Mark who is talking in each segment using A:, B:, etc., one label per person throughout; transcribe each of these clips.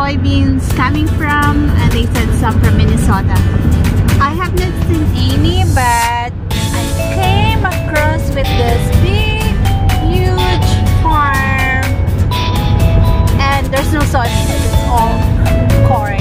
A: soybeans coming from, and they said some from Minnesota. I have not seen any, but I came across with this big, huge farm, and there's no soybeans, it's all corn.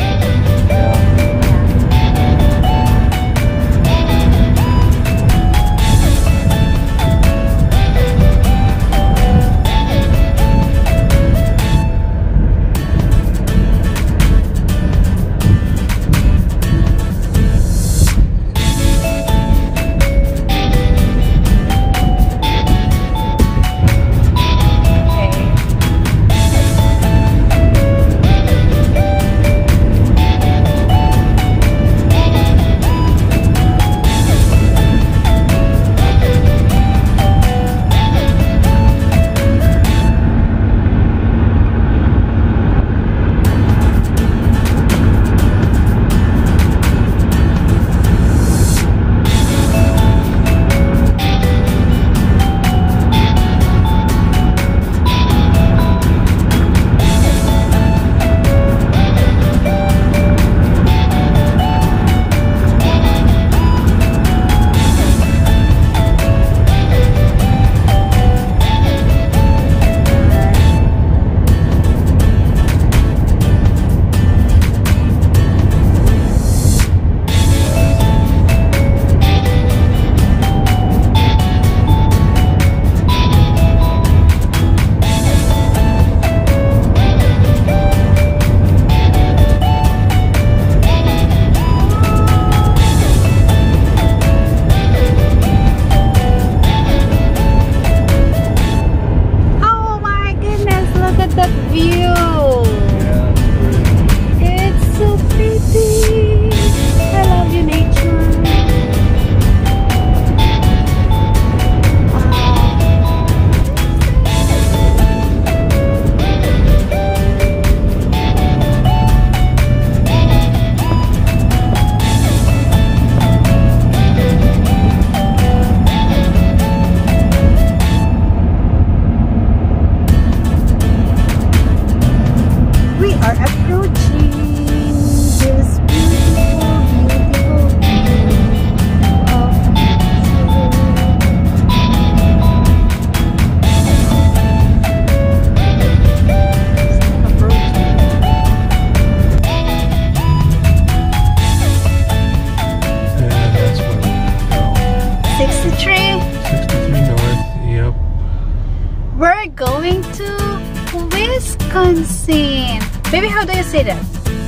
A: Wisconsin. Baby, how do you say that?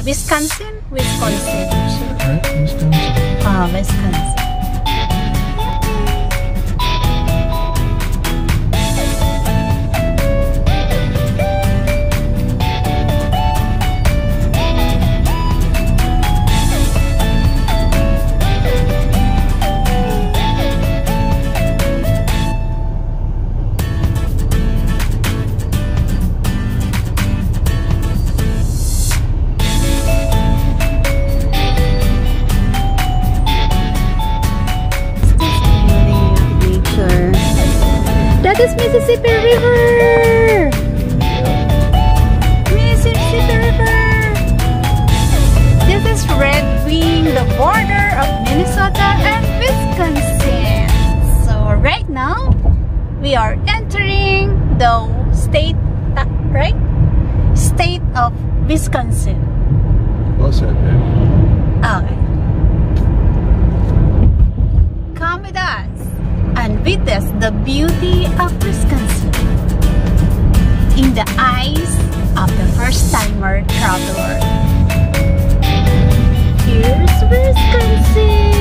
A: Wisconsin? Wisconsin.
B: Right? Wisconsin.
A: Ah, Wisconsin. That is Mississippi River! Mississippi River! This is Red Wing, the border of Minnesota and Wisconsin. So right now, we are entering the state, right? State of Wisconsin.
B: What's that, babe?
A: Okay. Come with us and witness the beauty of Wisconsin in the eyes of the first-timer traveler. Here's Wisconsin!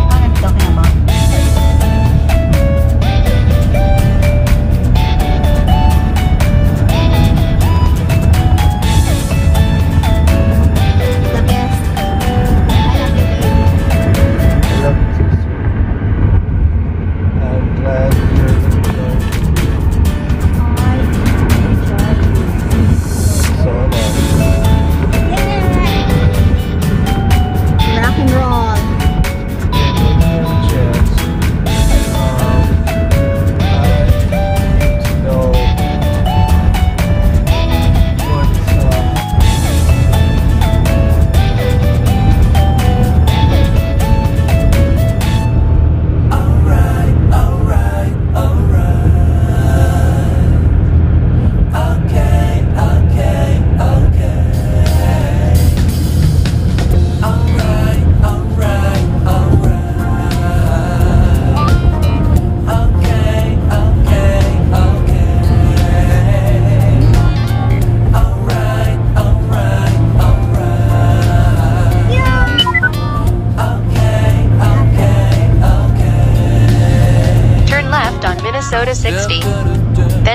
A: What I'm talking about. The best. I love you, baby.
B: I love you too, sweetie. I'm glad you're enjoying it.
A: I enjoy you.
B: So am I.
A: Yeah!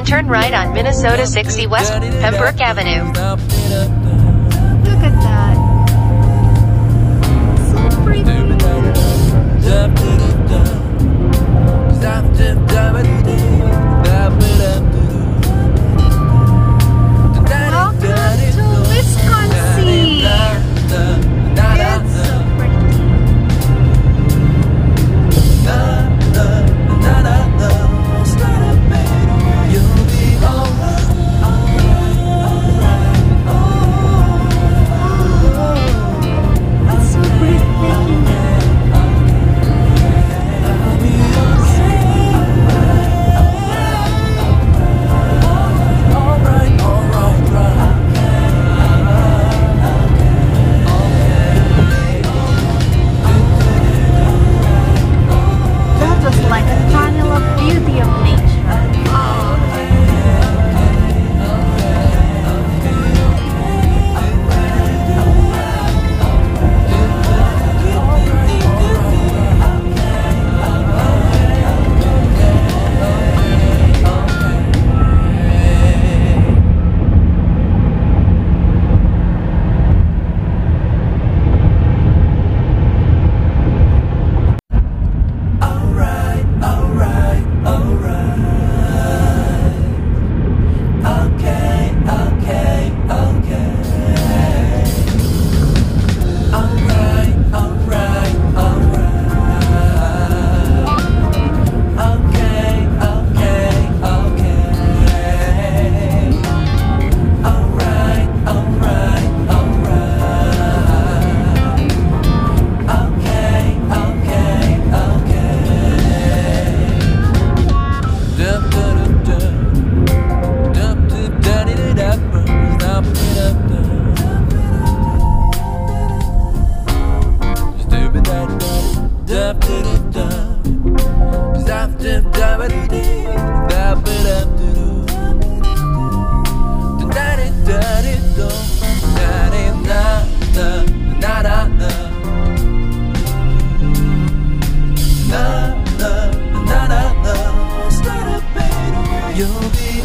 C: turn right on Minnesota 60 West Pembroke Avenue.
A: Look at that. So pretty. Welcome to Wisconsin. It's so pretty. It's so breathtaking. That was like a tunnel of beauty of nature.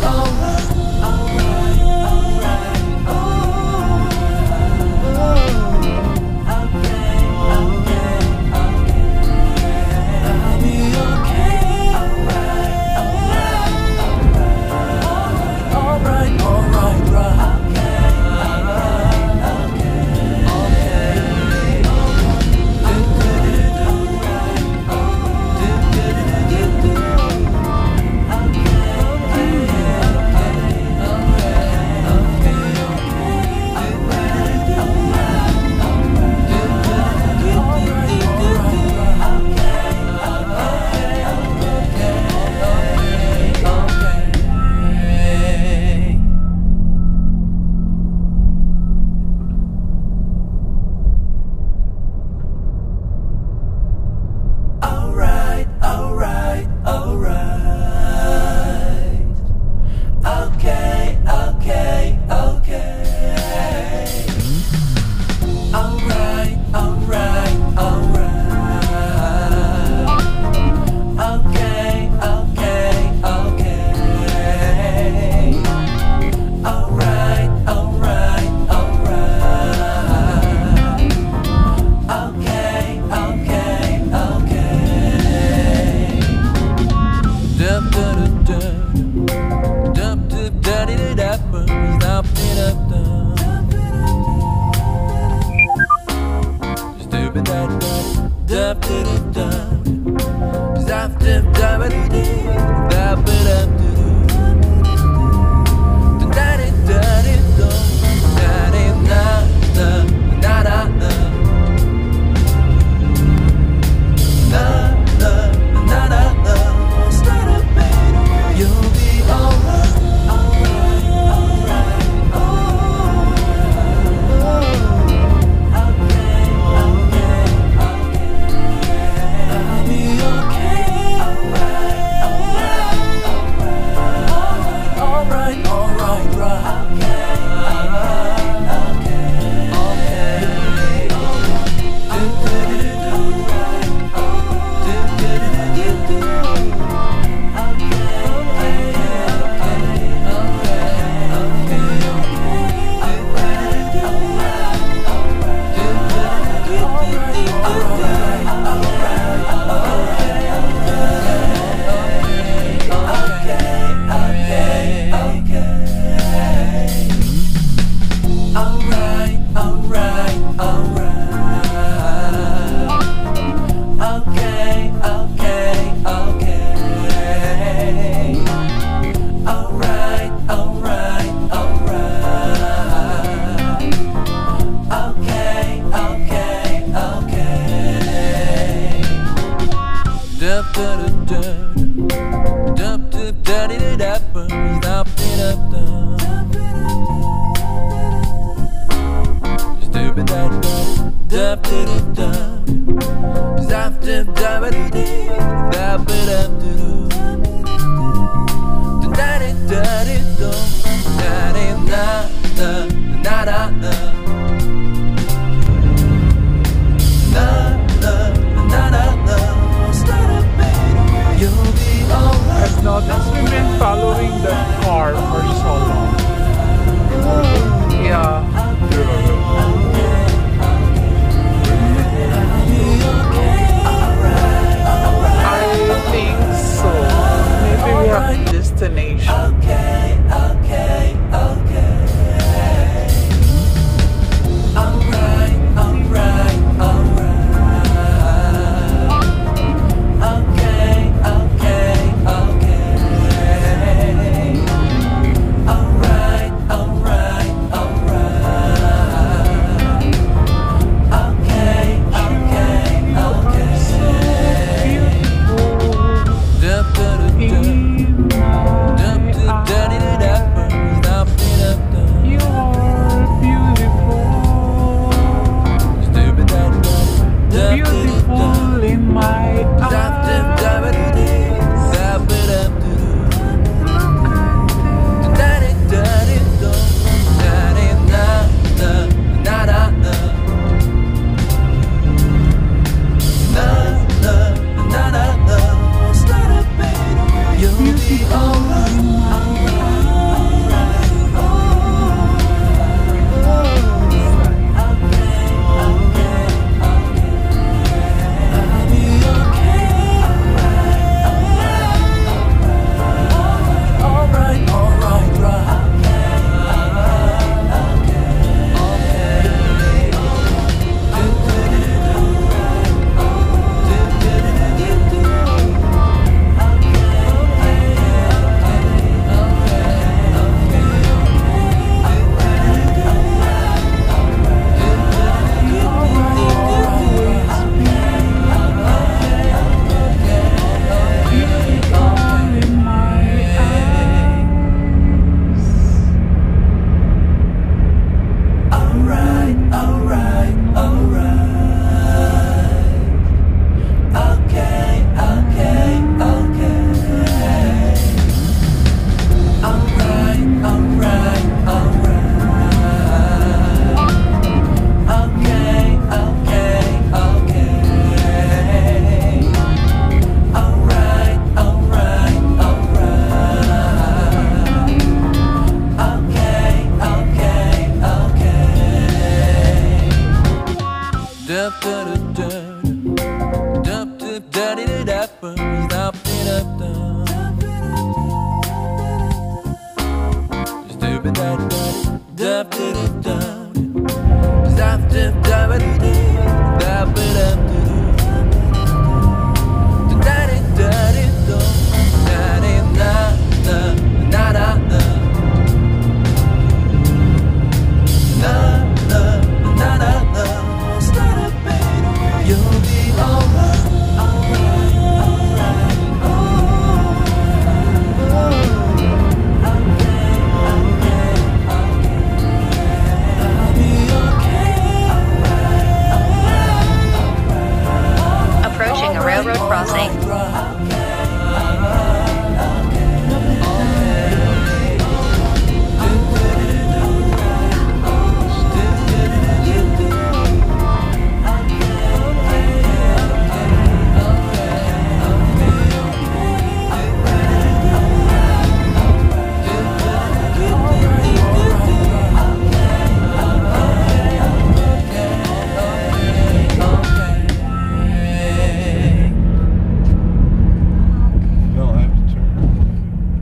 A: Oh.
D: Alright, alright, alright. Okay, okay, okay. Alright, alright, alright. Okay, okay, okay. Dup dup dup dup dup dup dup dup dup stupid dup dup dup dup zap dup dup dup dup
E: I've noticed we've been following that car for so long. Yeah. I think so. Maybe we have a destination.
D: Okay, okay, okay. Alright, alright, alright. Okay, okay, okay. Alright, alright, alright. Okay, okay, okay. Dup, dup, dup, dup.
E: Beautiful in my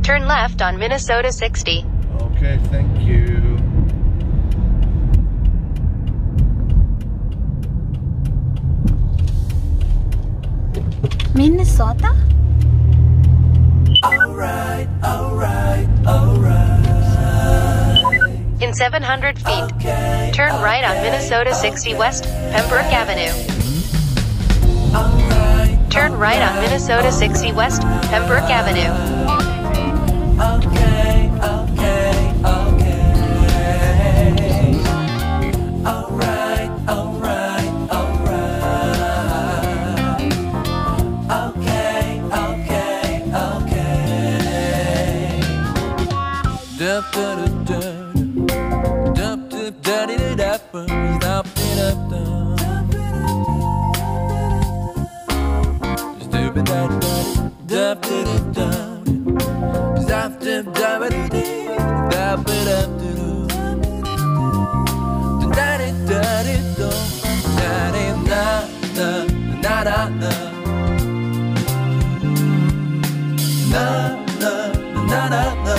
C: Turn left on Minnesota 60.
B: Okay, thank you.
A: Minnesota?
D: Alright, alright, alright.
C: In 700 feet, turn right on Minnesota 60 West, Pembroke Avenue. Turn right on Minnesota 60 West, Pembroke Avenue.
D: Okay, okay, okay. Alright, alright, alright. Okay, okay, okay. Dup, da, da, da. Dup, da, da, da, da, da. Dup, da, da, da. Dup, da, da, da. Zap, dip, da, ba, dee, dee. Da, ba, da, da, da. Da, da, da, da, da. Da, da, da, da, da, da. Na, na, na, na, na.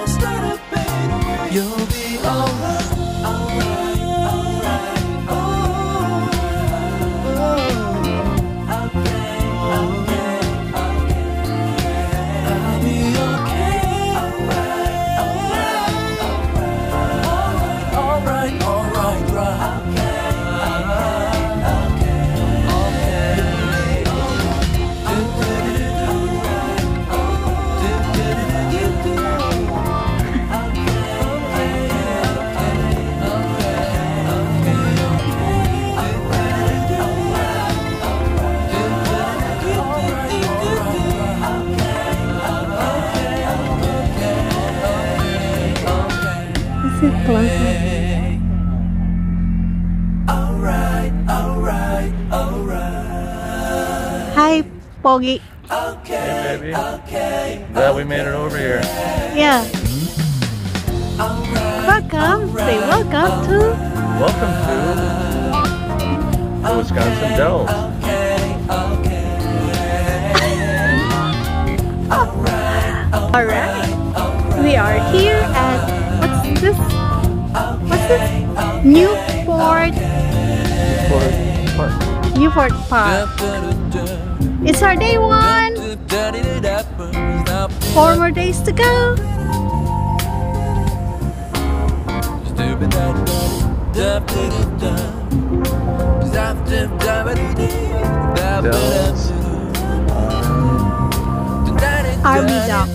D: Start up, baby. You'll be alright, alright, alright, alright. Okay, okay, okay. I'll be okay. Alright, alright, alright, alright, right.
A: Sit closer.
D: Alright, alright, alright.
A: Hi, Pogi.
B: Hey, baby. Glad we made it over here.
A: Yeah. Welcome. Say welcome to.
B: Welcome to the Wisconsin Dells.
A: Alright. We are here at what's this? Newport Park. It's our day one. 4 more days to go.
B: Dells.
A: Army Dock,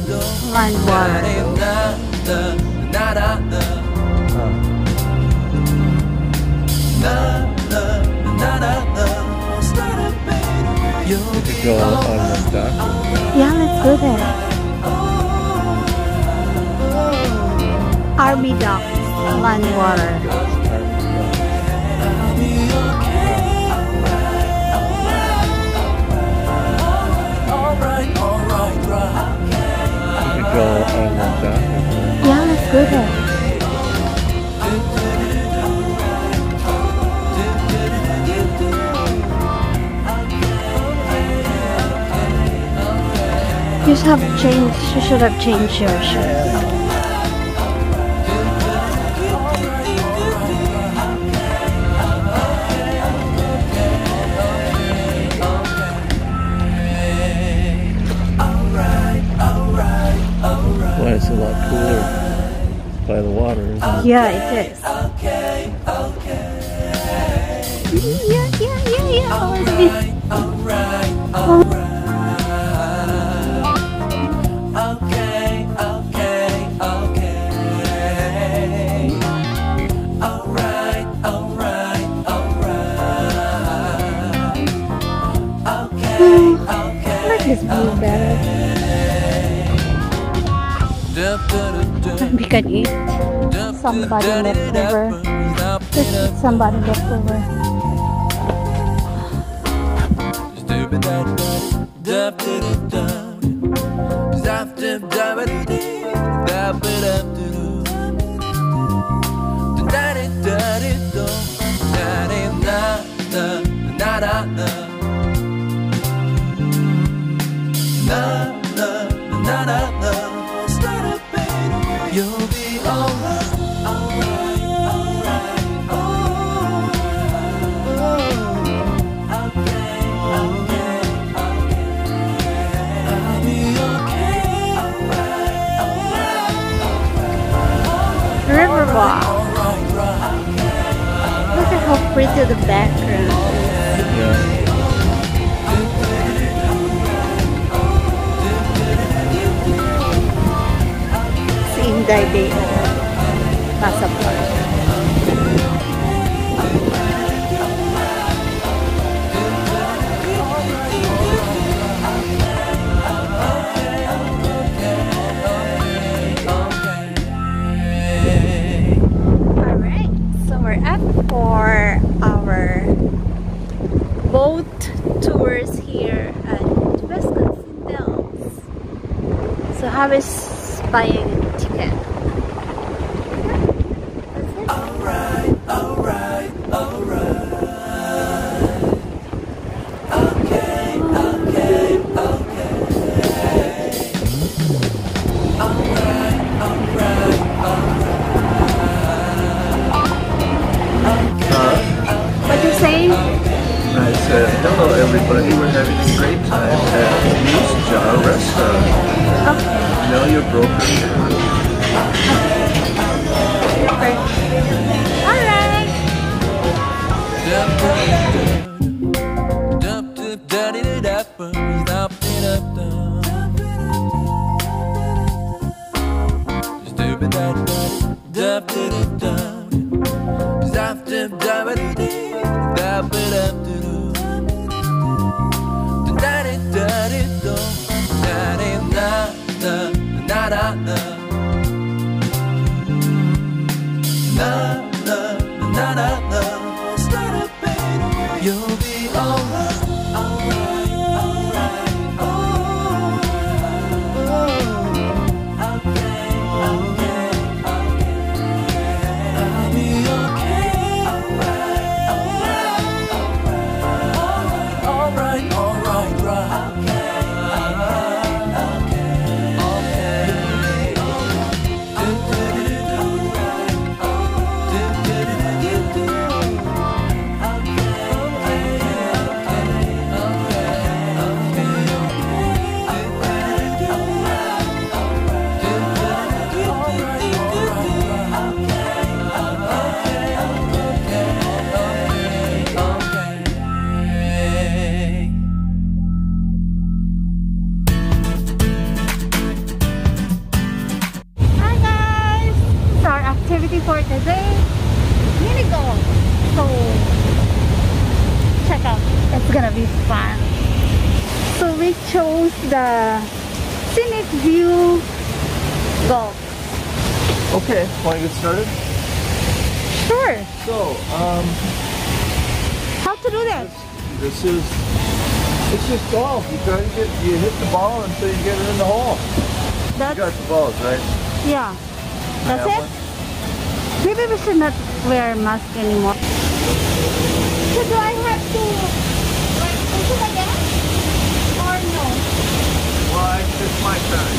A: land water.
B: You could go on the dock.
A: Yeah, let's go there. Army Dock, land water.
B: You could go on the dock.
A: Yeah, let's go there. You should have changed your shirt.
B: Well, it's a lot cooler by the water, isn't it?
A: Yeah, it is. Yeah. I like this view better. We can eat somebody leftover. Let's eat somebody leftover.
D: You'll be alright, alright, alright, alright. Okay, okay, okay.
A: pretty the background.
B: Yeah.
A: It's Inday Bay Plaza Park. For our boat tours here at Wisconsin Dells. So how is buying a ticket? Alright, alright, alright. Okay, okay, okay. Alright, alright, alright. What you saying?
B: I said, hello everybody, we're having a great time at Moose Jaw Restaurant.
A: Okay.
B: No, you're broken.
D: You'll be alright, alright, alright, oh, okay, okay, okay, I'll be okay, alright, alright, alright, alright, right,
A: for today, mini golf. So check out, it's gonna be fun. So we chose the scenic view golf.
B: Okay, want to get started?
A: Sure.
B: So,
A: How to do that?
B: it's just golf. You hit the ball until you get it in the hole.
A: That's,
B: You got the balls, right?
A: yeah. That's
B: have
A: it?
B: one?
A: Maybe we should not wear a mask anymore. So do I have to like push it again? Or no?
B: Well, it's my turn.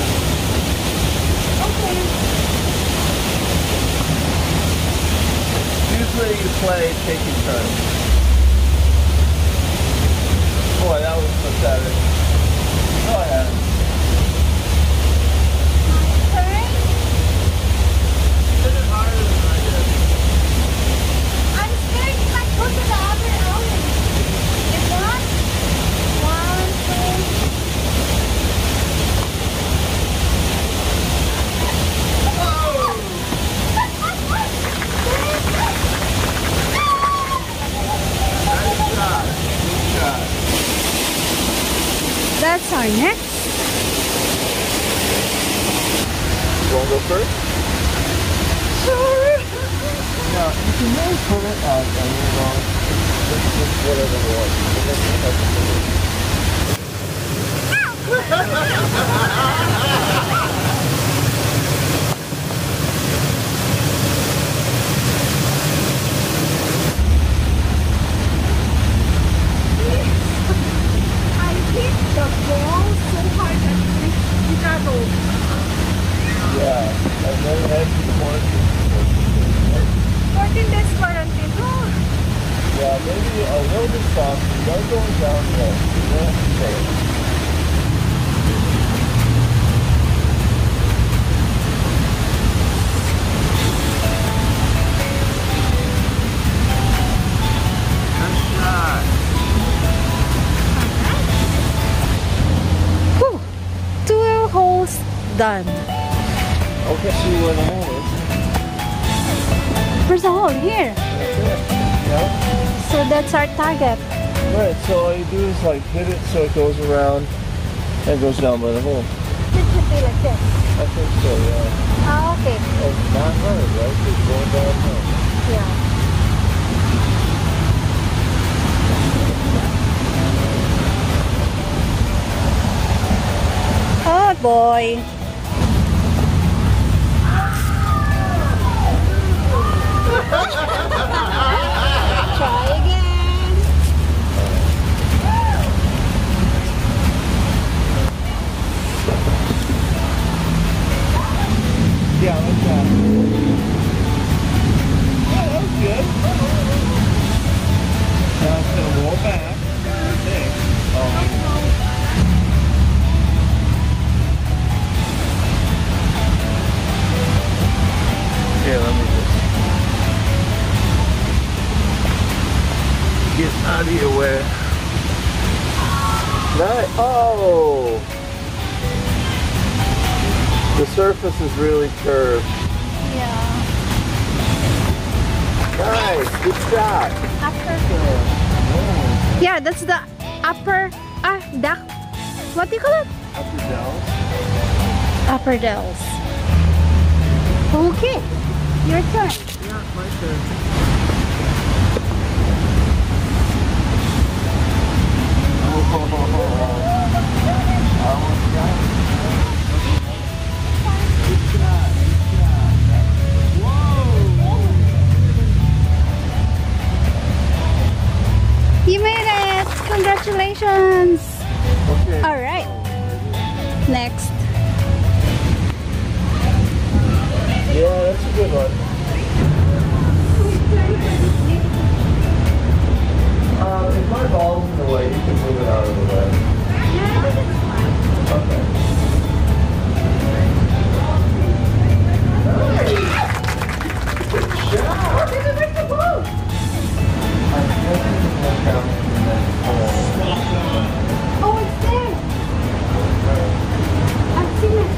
A: Okay.
B: Usually you play taking turns. Boy, that was pathetic. Go ahead.
A: Okay.
B: Hit it harder than I did.
A: I'm scared if I go to the other element. If not, 1, 2. That's our next.
B: You want to go first?
A: Sure.
B: No, you can really put it on whatever it was.
A: I hit the ball so hard that it rattled.
B: Yeah, I've never had these quarantine.
A: 14 days quarantine. Oh.
B: Yeah, maybe a little bit soft. Don't go downhill. You don't have to say it.
A: done.
B: Okay, see where the hole is.
A: Where's the hole? Here.
B: That's it. Yeah.
A: So that's our target.
B: Right, so all you do is like hit it so it goes around and goes down by the hole.
A: It should be like this.
B: I think so, yeah.
A: Oh, okay.
B: Oh, not hard, right? It's going downhill.
A: Yeah. Oh boy. Try again.
B: Yeah, like that. Yeah, that was good. Now it's going to roll back, I think. Here, let me just get out of your way. Nice. Oh! The surface is really curved.
A: Yeah.
B: Nice, good shot.
A: Yeah, that's the upper, what do you call it?
B: Upper down.
A: Upper dells. Okay, your turn.
B: Yeah, my turn. Almost got it.
A: You made it! Congratulations!
B: Okay.
A: Alright. Next.
B: Yeah, that's a good one. If my ball's in the way, you can move it out of the way. Okay. Nice! Good shot!
A: Where's the ball? Oh, it's there! I've seen it!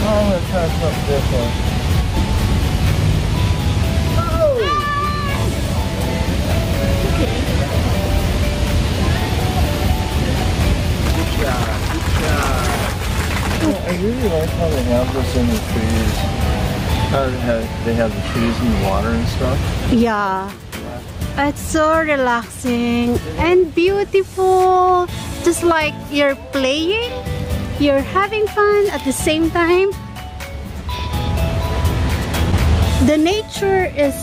B: I'm going to try something different. Oh! Good job, good job. I really like how they have this in the trees. How they have the trees and the water and stuff.
A: Yeah. It's so relaxing and beautiful. Just like you're playing, you're having fun at the same time. The nature is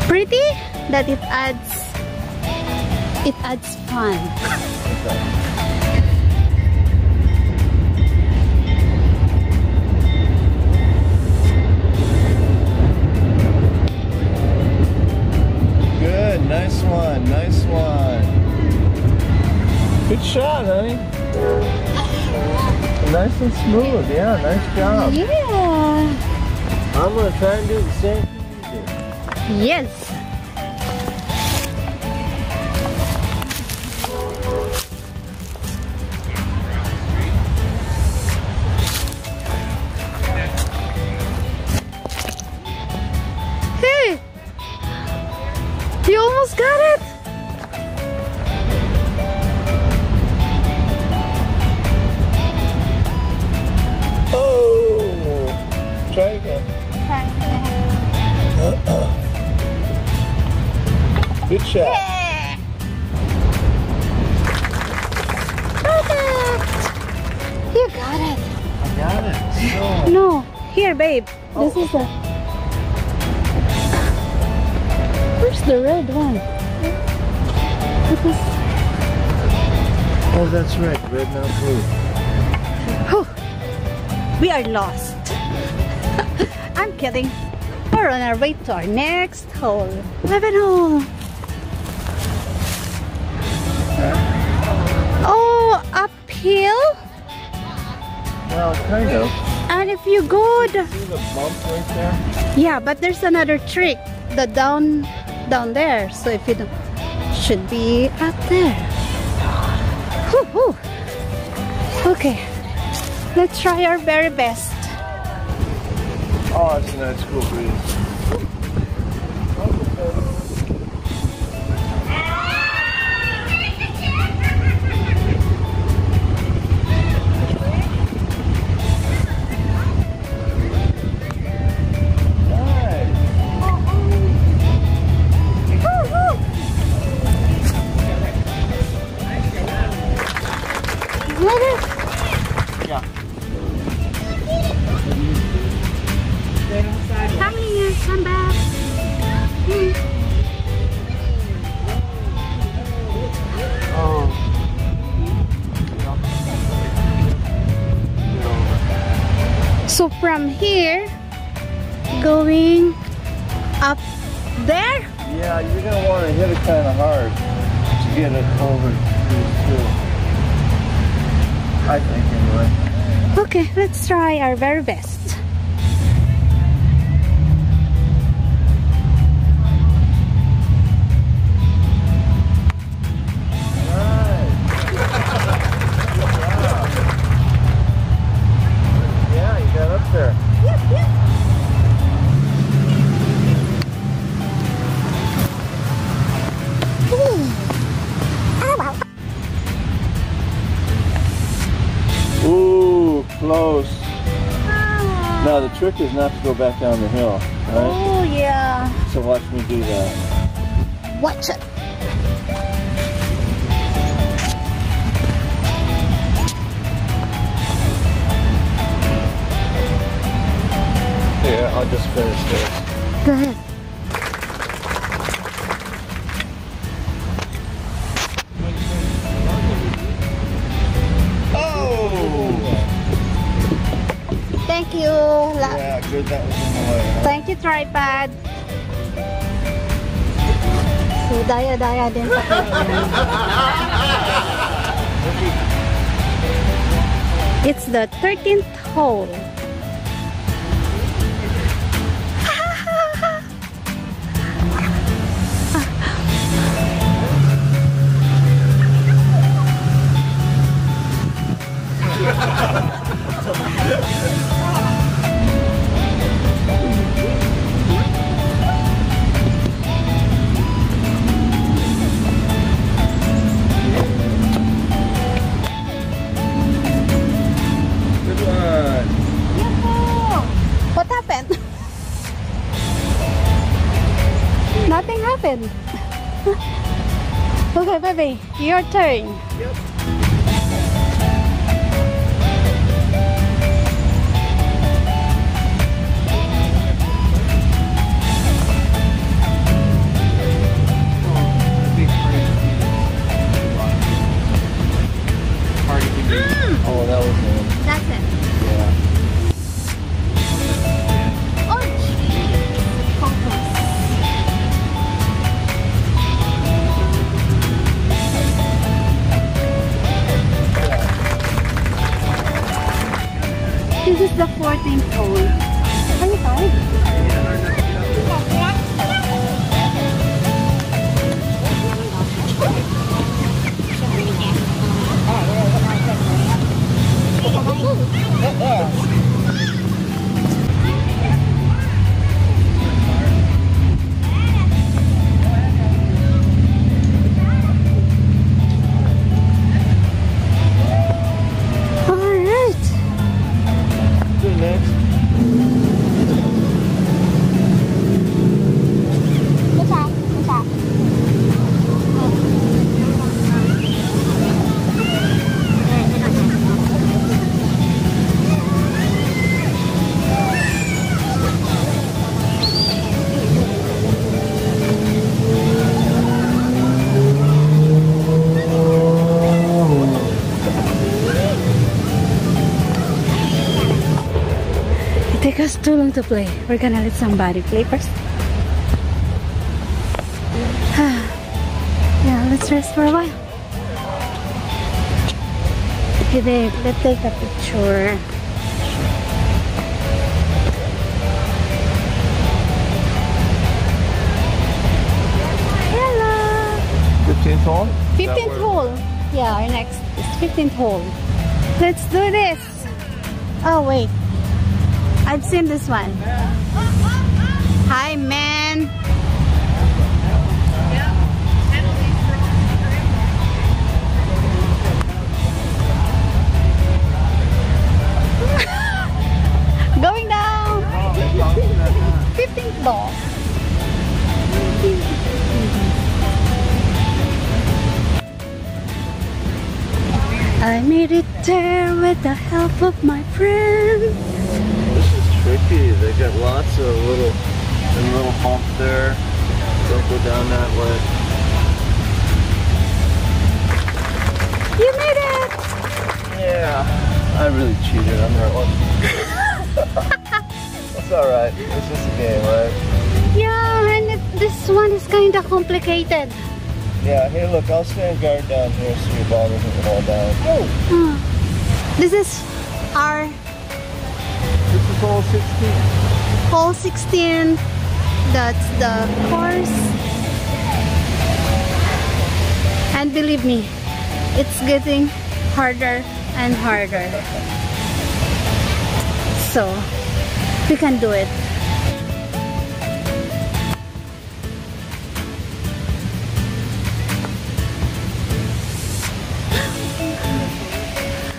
A: pretty that it adds fun.
B: Good, nice one, nice one. Good shot, honey. Nice and smooth, yeah, nice job.
A: Yeah.
B: I'm gonna try and do the same thing you did.
A: Yes. Hey, you almost got it.
B: Oh, try again. Good shot.
A: Perfect. You got it.
B: I got it. So.
A: No, here, babe. This is the. Where's the red one? It is.
B: Oh, that's right. Red, not blue.
A: Whew. We are lost. I'm kidding. We're on our way to our next hole. 11 hole. Oh, uphill?
B: Well, kind of.
A: And if you go
B: See the bump right there?
A: yeah, but there's another trick. The down there. So if you don't, should be up there. Whew, whew. Okay. Let's try our very best.
B: Oh, it's a nice cool breeze.
A: Come back. So from here, going up there?
B: Yeah, you're going to want to hit it kind of hard to get it over these two. I think anyway.
A: Okay, let's try our very best.
B: There.
A: Yep, yep.
B: Ooh, close. Now the trick is not to go back down the hill, right?
A: Oh yeah.
B: So watch me do that.
A: Watch it.
B: Yeah, I'll just finish this.
A: Go ahead.
B: Oh!
A: Thank you.
B: Yeah, good, that was in the way. Huh?
A: Thank you, tripod. So, daya-daya din pa tayo. It's the 13th hole. What happened? Nothing happened. Okay, baby, your turn.
B: Yep. Oh, that was it.
A: That's it.
B: Yeah.
A: Oh, geez. Focus. going to play. We're gonna let somebody play first. Yeah, let's rest for a while. Hey babe, let's take a picture. Hello!
B: 15th hole?
A: 15th hole. Yeah, our next is 15th hole. Let's do this. Oh wait, I've seen this one. Hi man. Going down. 15th ball. I made it there with the help of my friend.
B: This is tricky. They got lots of little hump there. Don't go down that way.
A: You made it!
B: Yeah, I really cheated on that one. That's alright. It's just a game, right?
A: Yeah, and this one is kind of complicated.
B: Yeah, hey look, I'll stand guard down here so your ball doesn't fall down. Oh!
A: This is our
B: This is hole 16.
A: hole 16. That's the course. And believe me, it's getting harder and harder. So, we can do it.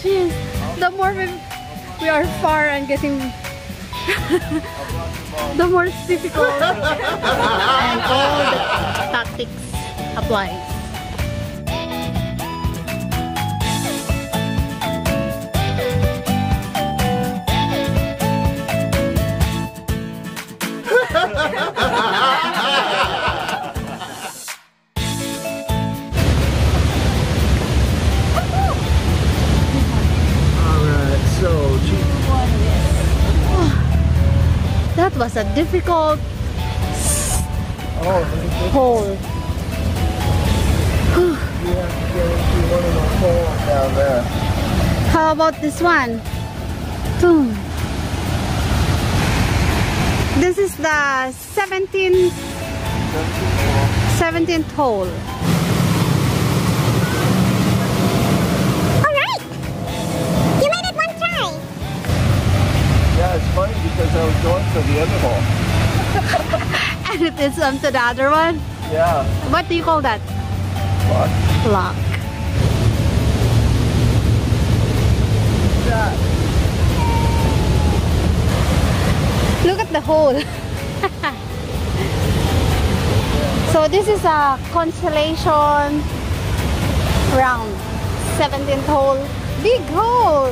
A: Jeez, the more we are far and getting the more it's difficult and all the tactics applies. That was a difficult hole.
B: You have to get into one of the holes down there.
A: How about this one? Boom. This is the 17th hole. Alright! You made it one try!
B: Yeah, it's funny because I was going for the other hole.
A: And it is onto the other one?
B: Yeah.
A: What do you call that?
B: Fuck.
A: Block. Look at the hole. So this is a consolation round. 17th hole. Big hole.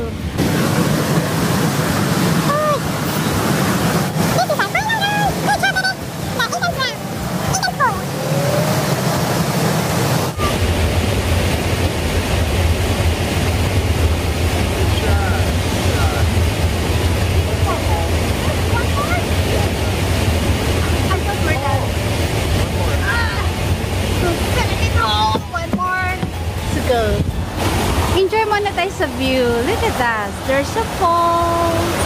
A: Enjoy muna tayo sa view. Look at that. There's a falls.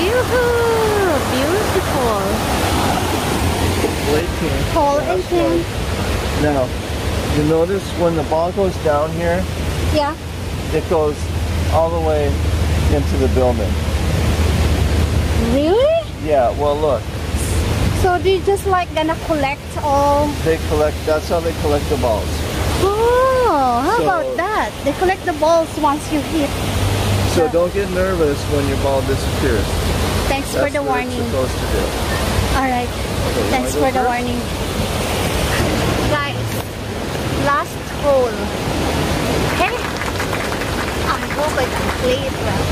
A: Yoo-hoo! Beautiful. Hole 18.
B: Now, you notice when the ball goes down here,
A: Yeah.
B: it goes all the way into the building.
A: Really?
B: Yeah, well look,
A: So they just like gonna collect all.
B: they collect, that's how they collect the balls.
A: Oh, how
B: So-
A: about that? They collect the balls once you hit.
B: So don't get nervous when your ball disappears.
A: Thanks for
B: That's
A: the
B: what it's
A: warning.
B: supposed to do.
A: Alright.
B: Okay,
A: Thanks
B: wanna
A: for
B: go
A: the
B: first?
A: warning. Guys, last hole. Okay? I hope I can play it well.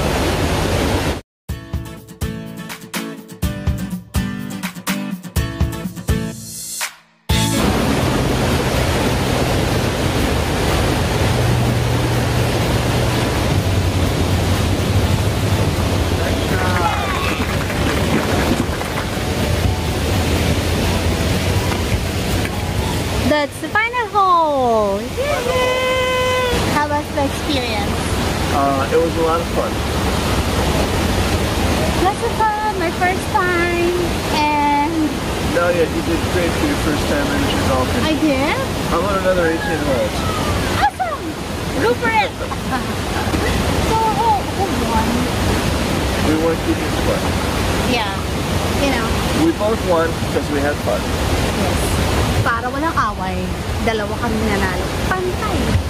B: It was a lot of fun.
A: Lots of fun, my first time, and
B: Nelia, you did great for your first time in your dolphin.
A: I did.
B: How about another 18 holes?
A: Awesome! Go for it! So, who won?
B: We won keeping score.
A: Yeah, you know.
B: We both won because we had fun.
A: Yes. Para walang away, dalawa kami nanalo. Pantay.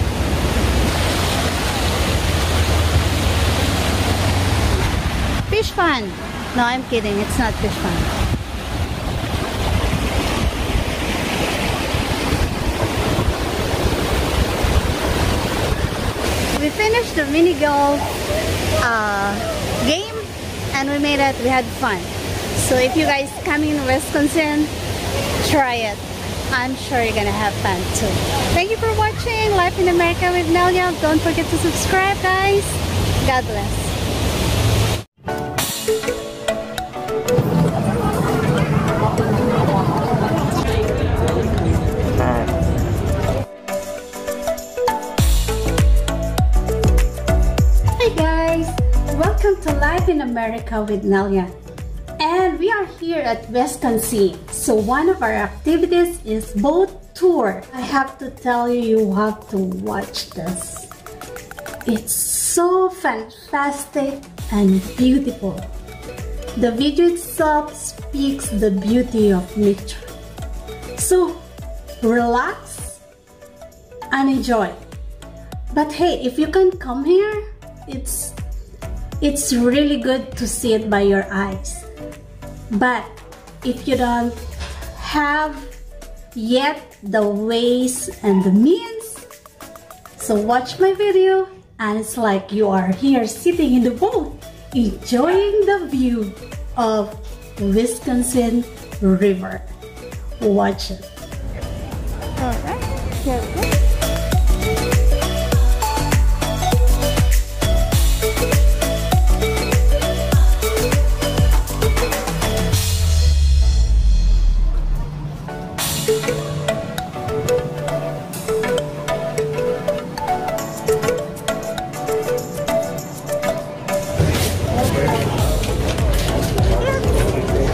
A: Fish fun. No, I'm kidding. It's not fish fun. We finished the mini golf game and we made it. We had fun. So if you guys come in Wisconsin, try it. I'm sure you're gonna have fun too. Thank you for watching Life in America with Nelia. Don't forget to subscribe, guys. God bless. Hey guys, welcome to Life in America with Nelia. And we are here at Wisconsin. So one of our activities is boat tour. I have to tell you, you have to watch this. It's so fantastic and beautiful. The video itself speaks the beauty of nature. So relax and enjoy. But hey, if you can come here, it's really good to see it by your eyes. But if you don't have yet the ways and the means, so watch my video and it's like you are here sitting in the boat enjoying the view of Wisconsin River. Watch it. Alright, here we go.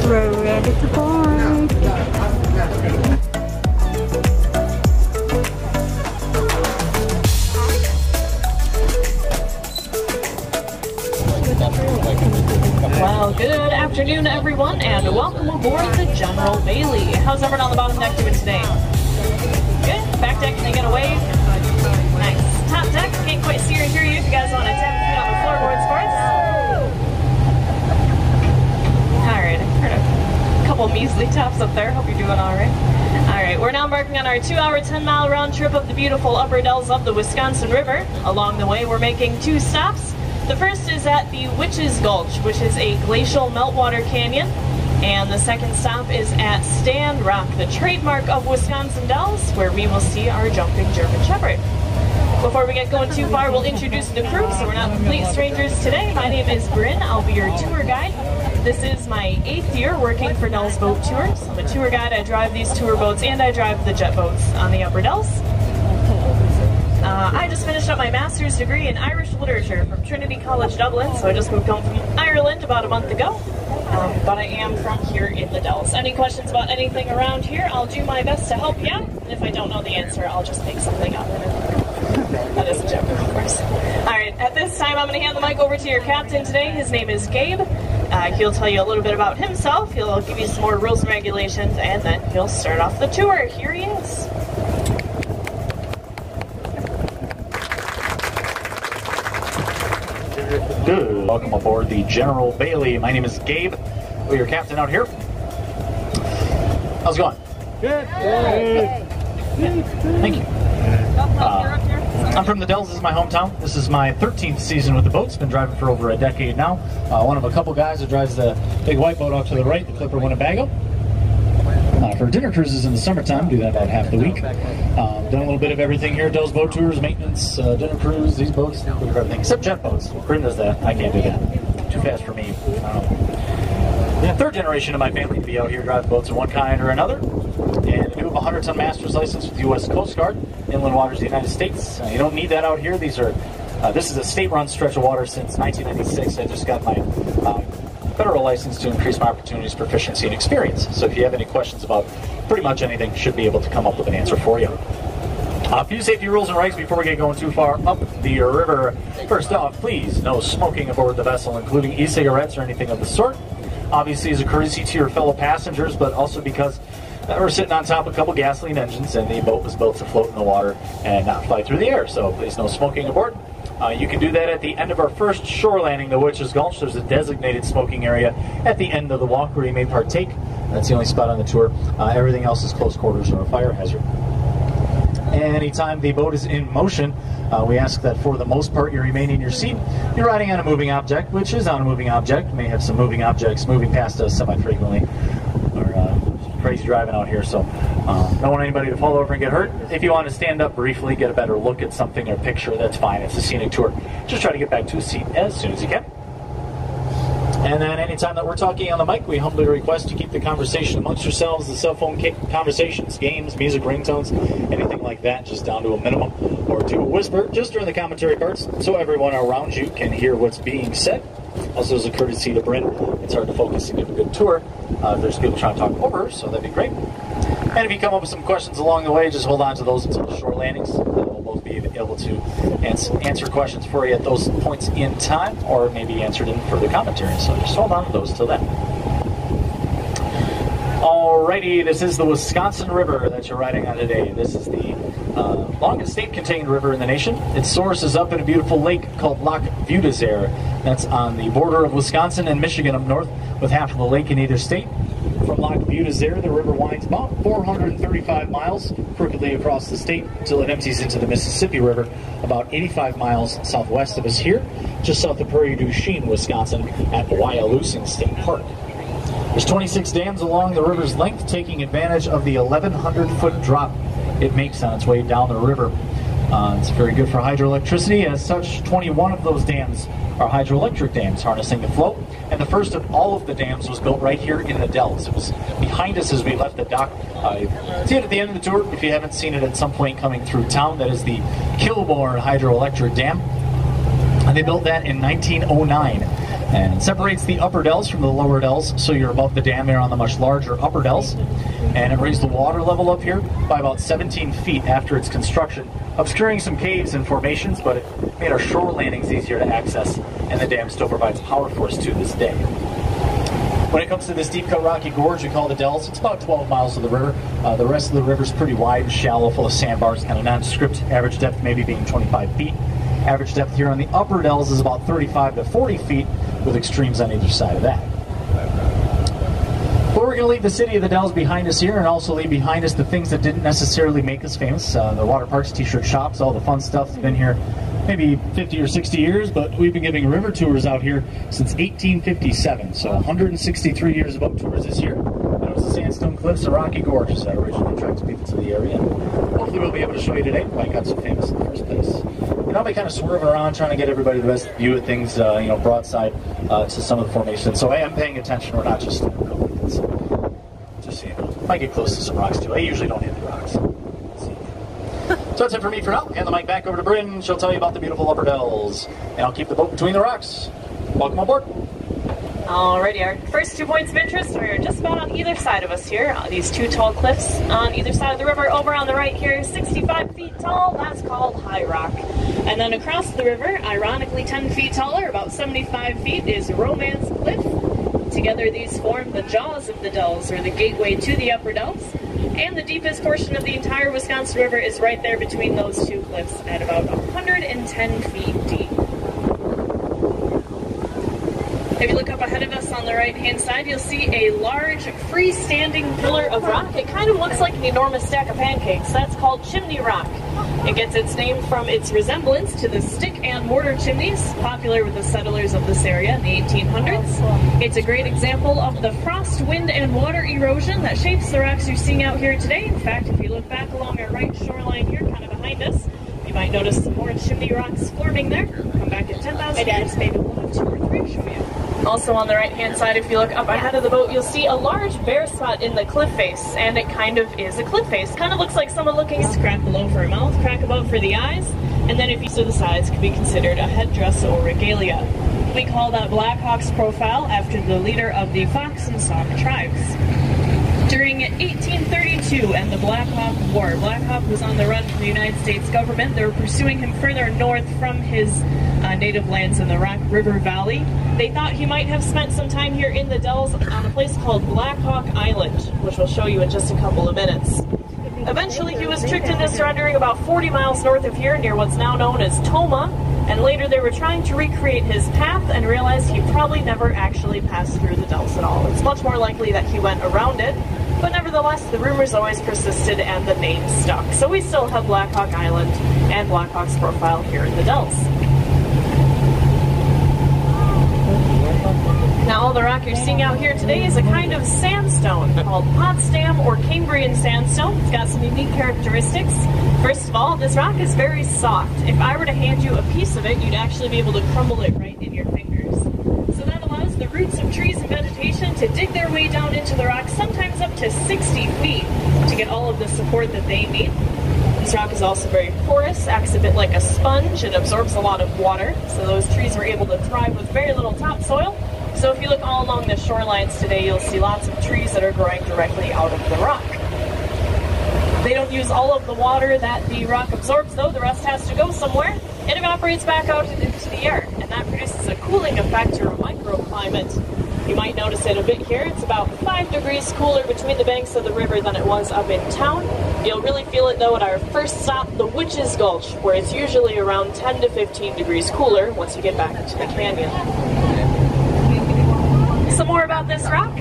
A: We're ready to board.
F: Well, good afternoon, everyone, and welcome aboard the General Bailey. How's everyone on the bottom deck doing today? Good. Back deck, can you get a wave? Nice. Top deck, can't quite see or hear you. If you guys want to tap your feet on the floorboards for us. Alright, I heard a couple measly taps up there. Hope you're doing alright. Alright, we're now embarking on our 2-hour, 10-mile round trip of the beautiful upper dells of the Wisconsin River. Along the way, we're making 2 stops. The first is at the Witch's Gulch, which is a glacial meltwater canyon. And the second stop is at Stand Rock, the trademark of Wisconsin Dells, where we will see our jumping German Shepherd. Before we get going too far, we'll introduce the crew, so we're not complete strangers today. My name is Bryn. I'll be your tour guide. This is my 8th year working for Dells Boat Tours. I'm a tour guide. I drive these tour boats and I drive the jet boats on the upper Dells. I just finished up my master's degree in Irish literature from Trinity College Dublin, so I just moved home from Ireland about a month ago. But I am from here in the Dells. Any questions about anything around here, I'll do my best to help you out. And if I don't know the answer, I'll just make something up. That is a joke, of course. Alright, at this time I'm going to hand the mic over to your captain today. His name is Gabe. He'll tell you a little bit about himself, he'll give you some more rules and regulations, and then he'll start off the tour. Here he is.
G: Good. Welcome aboard the General Bailey. My name is Gabe. We're your captain out here. How's it going?
B: Good.
G: Thank you. I'm from the Dells. This is my hometown. This is my 13th season with the boats. Been driving for over a decade now. One of a couple guys that drives the big white boat off to the right, the Clipper Winnebago. For dinner cruises in the summertime, do that about half the week. Done a little bit of everything here. Dells Boat Tours, maintenance, dinner cruise, these boats, everything except jet boats. Bryn does that. I can't do that. Too fast for me. Yeah, 3rd generation of my family to be out here driving boats of one kind or another. And I do have a 100-ton master's license with the U.S. Coast Guard, inland waters of the United States. You don't need that out here. These are This is a state-run stretch of water since 1996. I just got my federal license to increase my opportunities, proficiency, and experience. So if you have any questions about pretty much anything, should be able to come up with an answer for you. A few safety rules and regs before we get going too far up the river. First off, please, no smoking aboard the vessel, including e-cigarettes or anything of the sort. Obviously, as a courtesy to your fellow passengers, but also because we're sitting on top of a couple gasoline engines, and the boat was built to float in the water and not fly through the air. So please, no smoking aboard. You can do that at the end of our first shore landing, the Witch's Gulch. There's a designated smoking area at the end of the walk where you may partake. That's the only spot on the tour. Everything else is close quarters or a fire hazard. Anytime the boat is in motion, we ask that for the most part you remain in your seat. You're riding on a moving object, which is on a moving object. We may have some moving objects moving past us semi-frequently. Or crazy driving out here, so don't want anybody to fall over and get hurt. If you want to stand up briefly, get a better look at something or picture, that's fine. It's a scenic tour. Just try to get back to a seat as soon as you can. And then anytime that we're talking on the mic, we humbly request you keep the conversation amongst yourselves, the cell phone conversations, games, music, ringtones, anything like that, just down to a minimum, or to a whisper, just during the commentary parts, so everyone around you can hear what's being said. Also, as a courtesy to Bryn, it's hard to focus and give a good tour if there's people trying to talk over, so that'd be great. And if you come up with some questions along the way, just hold on to those until the shore landings. We'll both be able to answer questions for you at those points in time, or maybe answered in further commentary. So just hold on to those till then. Alrighty, this is the Wisconsin River that you're riding on today. This is the longest state-contained river in the nation. Its source is up in a beautiful lake called Lac Vieux-des-Erres. That's on the border of Wisconsin and Michigan up north, with half of the lake in either state. From Lac Vieux-des-Erres, the river winds about 435 miles crookedly across the state until it empties into the Mississippi River about 85 miles southwest of us here, just south of Prairie du Chien, Wisconsin, at Wyalusing State Park. There's 26 dams along the river's length, taking advantage of the 1,100-foot drop it makes on its way down the river. It's very good for hydroelectricity. As such, 21 of those dams are hydroelectric dams, harnessing the flow. And the first of all of the dams was built right here in the Dells. It was behind us as we left the dock. See it at the end of the tour if you haven't seen it at some point coming through town. That is the Kilbor Hydroelectric Dam. And they built that in 1909. And it separates the upper Dells from the lower Dells, so you're above the dam there on the much larger upper Dells. And it raised the water level up here by about 17 feet after its construction, obscuring some caves and formations, but it made our shore landings easier to access, and the dam still provides power for us to this day. When it comes to this deep-cut rocky gorge we call the Dells, it's about 12 miles of the river. The rest of the river's pretty wide and shallow, full of sandbars, kind of nondescript, average depth maybe being 25 feet. Average depth here on the upper Dells is about 35 to 40 feet, with extremes on either side of that. But we're going to leave the city of the Dells behind us here, and also leave behind us the things that didn't necessarily make us famous. The water parks, t-shirt shops, all the fun stuff has been here maybe 50 or 60 years, but we've been giving river tours out here since 1857, so 163 years of boat tours this year. And it was the sandstone cliffs and rocky gorges that originally attracted people to the area. And hopefully we'll be able to show you today why it got so famous in the first place. And I'll be kind of swerving around trying to get everybody the best view of things, broadside to some of the formations. So I am paying attention. We're not just so you know. Might get close to some rocks too. I usually don't hit the rocks. So that's it for me for now. Hand the mic back over to Bryn. She'll tell you about the beautiful upper Dells. And I'll keep the boat between the rocks. Welcome aboard.
F: Alrighty, our first 2 points of interest are just about on either side of us here. These two tall cliffs on either side of the river. Over on the right here, 65 feet tall, that's called High Rock. And then across the river, ironically 10 feet taller, about 75 feet, is Romance Cliff. Together these form the jaws of the Dells, or the gateway to the upper Dells. And the deepest portion of the entire Wisconsin River is right there between those two cliffs at about 110 feet deep. If you look up ahead of us on the right-hand side, you'll see a large freestanding pillar of rock. It kind of looks like an enormous stack of pancakes. That's called Chimney Rock. It gets its name from its resemblance to the stick and mortar chimneys, popular with the settlers of this area in the 1800s. It's a great example of the frost, wind, and water erosion that shapes the rocks you're seeing out here today. In fact, if you look back along our right shoreline here, kind of behind us, you might notice some more chimney rocks forming there. Come back in 10,000 years, maybe we'll have 2 or 3 to show you. Also on the right-hand side, if you look up ahead of the boat, you'll see a large bare spot in the cliff face, and it kind of is a cliff face. Kind of looks like someone looking. Crack below for a mouth, crack above for the eyes. and then if you to the sides could be considered a headdress or regalia. We call that Blackhawks Profile after the leader of the Fox and Sauk tribes. During 1832 and the Black Hawk War, Black Hawk was on the run from the United States government. They were pursuing him further north from his native lands in the Rock River Valley. They thought he might have spent some time here in the Dells on a place called Blackhawk Island, which we'll show you in just a couple of minutes. Eventually, he was tricked into surrendering about 40 miles north of here, near what's now known as Tomah, and later they were trying to recreate his path and realized he probably never actually passed through the Dells at all. It's much more likely that he went around it, but nevertheless, the rumors always persisted and the name stuck. So we still have Blackhawk Island and Blackhawks Profile here in the Dells. Now, all the rock you're seeing out here today is a kind of sandstone called Potsdam or Cambrian sandstone. It's got some unique characteristics. First of all, this rock is very soft. If I were to hand you a piece of it, you'd actually be able to crumble it right in your fingers. So that allows the roots of trees and vegetation to dig their way down into the rock, sometimes up to 60 feet, to get all of the support that they need. This rock is also very porous, acts a bit like a sponge, and absorbs a lot of water, so those trees were able to thrive with very little topsoil. So if you look all along the shorelines today, you'll see lots of trees that are growing directly out of the rock. They don't use all of the water that the rock absorbs, though. The rest has to go somewhere. It evaporates back out into the air, and that produces a cooling effect or a microclimate. You might notice it a bit here. It's about 5 degrees cooler between the banks of the river than it was up in town. You'll really feel it, though, at our first stop, the Witch's Gulch, where it's usually around 10 to 15 degrees cooler once you get back into the canyon. Some more about this rock.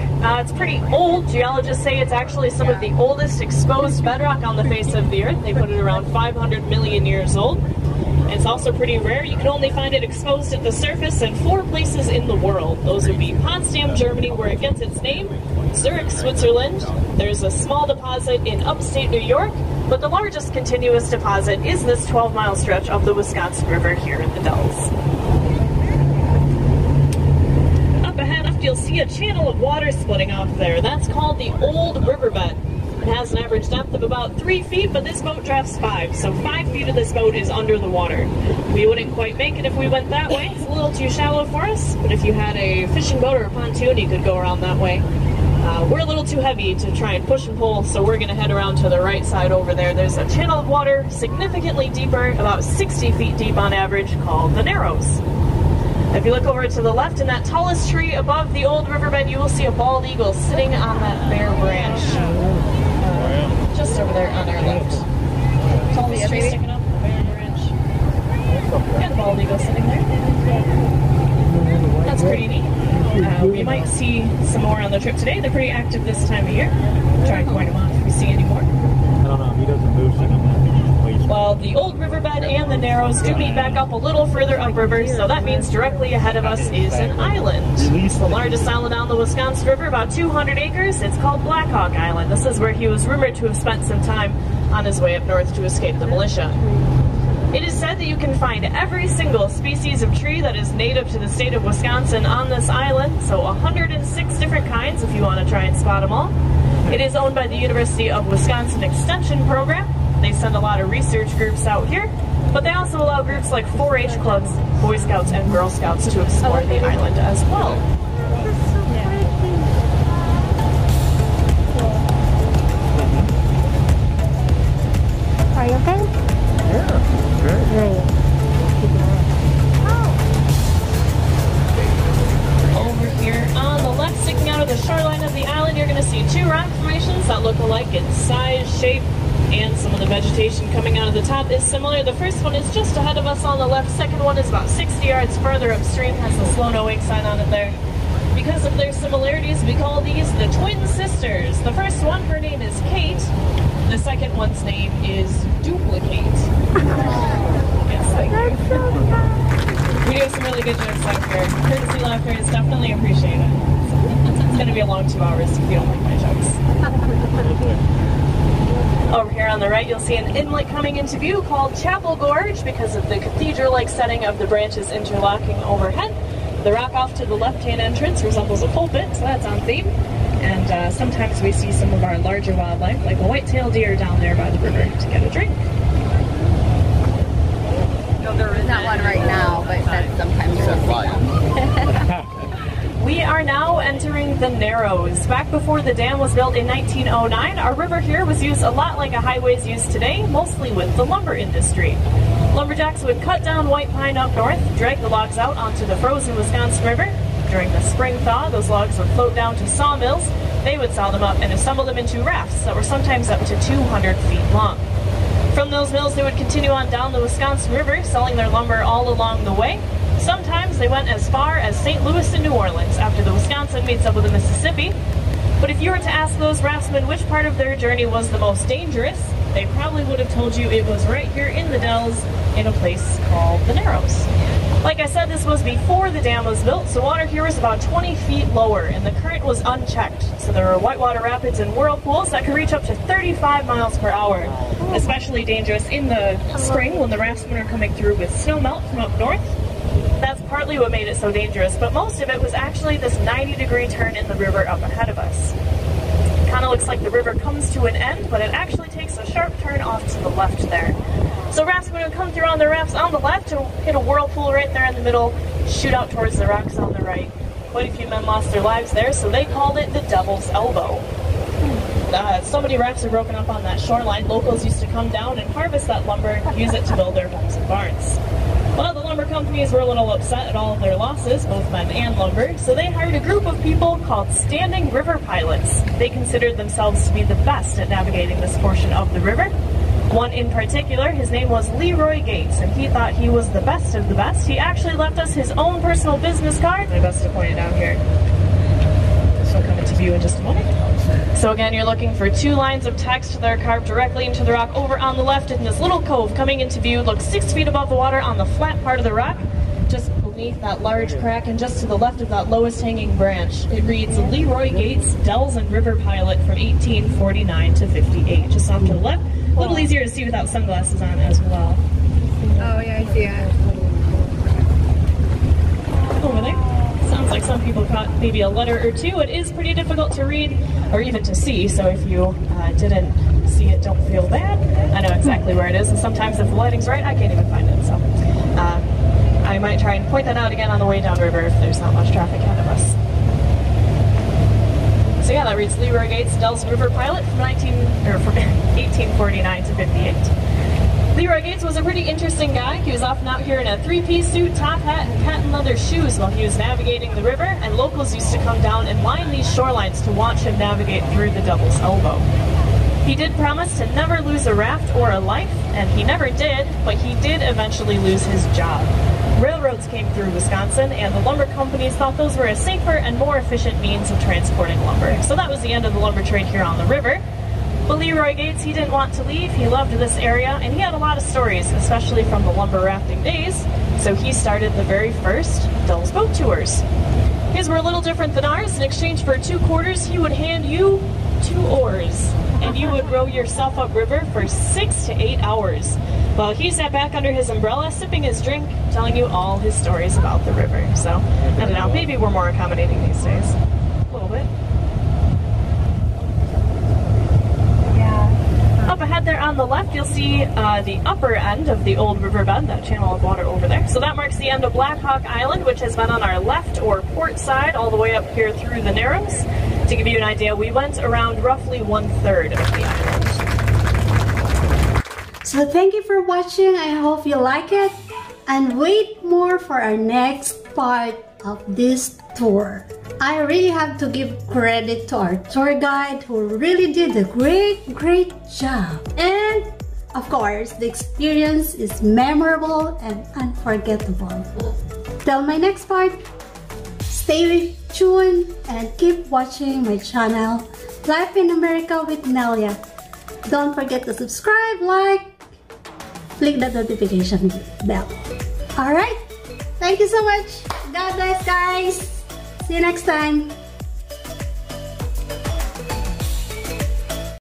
F: It's pretty old. Geologists say it's actually some of the oldest exposed bedrock on the face of the earth. They put it around 500 million years old. It's also pretty rare. You can only find it exposed at the surface in 4 places in the world. Those would be Potsdam, Germany, where it gets its name, Zurich, Switzerland. There's a small deposit in upstate New York, but the largest continuous deposit is this 12-mile stretch of the Wisconsin River here in the Dells. You'll see a channel of water splitting off there. That's called the Old Riverbed. It has an average depth of about 3 feet, but this boat drafts 5, so 5 feet of this boat is under the water. We wouldn't quite make it if we went that way. It's a little too shallow for us, but if you had a fishing boat or a pontoon, you could go around that way. We're a little too heavy to try and push and pull, so we're going to head around to the right side over there. There's a channel of water significantly deeper, about 60 feet deep on average, called the Narrows. If you look over to the left, in that tallest tree above the Old Riverbed, you will see a bald eagle sitting on that bare branch. Just over there on our left. Tallest tree sticking up, the bare branch. And the bald eagle sitting there. That's pretty neat. We might see some more on the trip today. They're pretty active this time of year. Try and point them out if we see any more.
G: I don't know, he doesn't move, so I'm not.
F: Well, the Old Riverbed and the Narrows do meet back up a little further upriver, so that means directly ahead of us is an island. The largest island on the Wisconsin River, about 200 acres. It's called Blackhawk Island. This is where he was rumored to have spent some time on his way up north to escape the militia. It is said that you can find every single species of tree that is native to the state of Wisconsin on this island, so 106 different kinds if you want to try and spot them all. It is owned by the University of Wisconsin Extension Program. They send a lot of research groups out here, but they also allow groups like 4-H clubs, Boy Scouts, and Girl Scouts to explore the island as well.
A: Are you okay?
B: Yeah, great.
F: Over here on the left, sticking out of the shoreline of the island, you're going to see 2 rock formations that look alike in size, shape, and some of the vegetation coming out of the top is similar. The first one is just ahead of us on the left. Second one is about 60 yards further upstream, has the slow no wake sign on it there. Because of their similarities, we call these the twin sisters. The first one, her name is Kate. The second one's name is Duplicate. Yes, thank you. We do some really good jokes out here. Courtesy laughter is definitely appreciated. It's going to be a long 2 hours if you don't like my jokes. Over here on the right, you'll see an inlet coming into view called Chapel Gorge because of the cathedral-like setting of the branches interlocking overhead. The rock off to the left-hand entrance resembles a pulpit, so that's on theme. And sometimes we see some of our larger wildlife, like a white-tailed deer down there by the river to get a drink.
E: there is
A: not one right now, but that's sometimes
B: Set fire.
F: We are now entering the Narrows. Back before the dam was built in 1909, our river here was used a lot like a highway is used today, mostly with the lumber industry. Lumberjacks would cut down white pine up north, drag the logs out onto the frozen Wisconsin River. During the spring thaw, those logs would float down to sawmills. They would saw them up and assemble them into rafts that were sometimes up to 200 feet long. From those mills, they would continue on down the Wisconsin River, selling their lumber all along the way. Sometimes they went as far as St. Louis and New Orleans after the Wisconsin meets up with the Mississippi. But if you were to ask those raftsmen which part of their journey was the most dangerous, they probably would have told you it was right here in the Dells in a place called the Narrows. Like I said, this was before the dam was built, so water here was about 20 feet lower and the current was unchecked. So there were whitewater rapids and whirlpools that could reach up to 35 miles per hour. Especially dangerous in the spring when the raftsmen are coming through with snow melt from up north. That's partly what made it so dangerous, but most of it was actually this 90-degree turn in the river up ahead of us. It kind of looks like the river comes to an end, but it actually takes a sharp turn off to the left there. So raftsmen would come through on their rafts on the left and hit a whirlpool right there in the middle, shoot out towards the rocks on the right. Quite a few men lost their lives there, so they called it the Devil's Elbow. So many rafts are broken up on that shoreline. Locals used to come down and harvest that lumber, use it to build their homes and barns. Well, the lumber companies were a little upset at all of their losses, both men and lumber, so they hired a group of people called Standing River Pilots. They considered themselves to be the best at navigating this portion of the river. One in particular, his name was Leroy Gates, and he thought he was the best of the best. He actually left us his own personal business card. My best to point it out here. This will come into view in just a moment. So again, you're looking for two lines of text that are carved directly into the rock over on the left in this little cove coming into view. Look 6 feet above the water on the flat part of the rock, just beneath that large crack and just to the left of that lowest hanging branch. It reads Leroy Gates, Dells and River Pilot from 1849 to 58. Just off to the left. A little easier to see without sunglasses on as well.
A: Oh yeah, I see it.
F: Over there. Sounds like some people caught maybe a letter or two. It is pretty difficult to read or even to see, so if you didn't see it, don't feel bad. I know exactly where it is, and sometimes if the lighting's right, I can't even find it, so I might try and point that out again on the way downriver if there's not much traffic ahead of us. So yeah, that reads Leroy Gates, Dells River Pilot from 1849 to 58. Leroy Gates was a pretty interesting guy. He was often out here in a three-piece suit, top hat, and patent leather shoes while he was navigating the river, and locals used to come down and line these shorelines to watch him navigate through the Devil's Elbow. He did promise to never lose a raft or a life, and he never did, but he did eventually lose his job. Railroads came through Wisconsin, and the lumber companies thought those were a safer and more efficient means of transporting lumber. So that was the end of the lumber trade here on the river. But Leroy Gates, he didn't want to leave. He loved this area, and he had a lot of stories, especially from the lumber rafting days. So he started the very first Dells boat tours. His were a little different than ours. In exchange for 2 quarters, he would hand you 2 oars, and you would row yourself upriver for 6 to 8 hours, while he sat back under his umbrella, sipping his drink, telling you all his stories about the river. So, I don't know, maybe we're more accommodating these days. A little bit. Up ahead there on the left, you'll see the upper end of the Old Riverbed, that channel of water over there. So that marks the end of Blackhawk Island, which has been on our left or port side all the way up here through the Narrows. To give you an idea, we went around roughly 1/3 of the island.
H: So thank you for watching. I hope you like it. And wait more for our next part of this tour. I really have to give credit to our tour guide who really did a great job. And of course, the experience is memorable and unforgettable. Till my next part, stay tuned and keep watching my channel, Life in America with Nelia. Don't forget to subscribe, like, click the notification bell. Alright, thank you so much. God bless, guys. See you next time.